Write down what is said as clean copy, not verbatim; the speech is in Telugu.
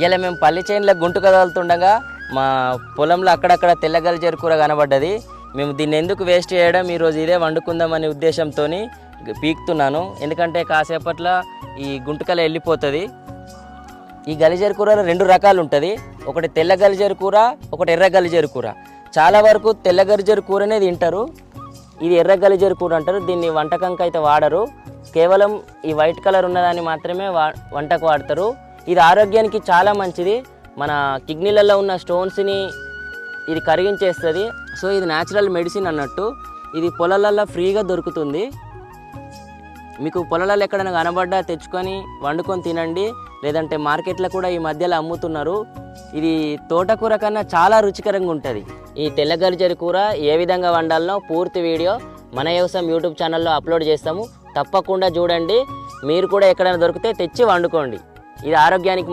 ఇలా మేము పల్లి చేనులకు గుంటు కదలుతుండగా మా పొలంలో అక్కడక్కడ తెల్ల గలిజేరు కూర కనబడ్డది. మేము దీన్ని ఎందుకు వేస్ట్ చేయడం, ఈరోజు ఇదే వండుకుందామనే ఉద్దేశంతో పీకుతున్నాను. ఎందుకంటే కాసేపట్లో ఈ గుంటుకల వెళ్ళిపోతుంది. ఈ గలిజేరు కూరలో 2 రకాలు ఉంటుంది. ఒకటి తెల్ల గలిజేరు కూర, ఒకటి ఎర్ర గలిజేరు కూర. చాలా వరకు తెల్ల గలిజేరు కూరనే తింటారు. ఇది ఎర్ర గలిజేరు కూర అంటారు. దీన్ని వంటకంకి అయితే వాడరు. కేవలం ఈ వైట్ కలర్ ఉన్నదాన్ని మాత్రమే వంటకు వాడతారు. ఇది ఆరోగ్యానికి చాలా మంచిది. మన కిడ్నీలలో ఉన్న స్టోన్స్ని ఇది కరిగించేస్తుంది. సో ఇది న్యాచురల్ మెడిసిన్ అన్నట్టు. ఇది పొలాలలో ఫ్రీగా దొరుకుతుంది. మీకు పొలాలలో ఎక్కడైనా కనబడ్డా తెచ్చుకొని వండుకొని తినండి. లేదంటే మార్కెట్లో కూడా ఈ మధ్యలో అమ్ముతున్నారు. ఇది తోటకూర కన్నా చాలా రుచికరంగా ఉంటుంది. ఈ తెల్ల గలిజేరు కూర ఏ విధంగా వండాలనో పూర్తి వీడియో మన వ్యవసాయం యూట్యూబ్ ఛానల్లో అప్లోడ్ చేస్తాము. తప్పకుండా చూడండి. మీరు కూడా ఎక్కడైనా దొరికితే తెచ్చి వండుకోండి. ఇది ఆరోగ్యానికి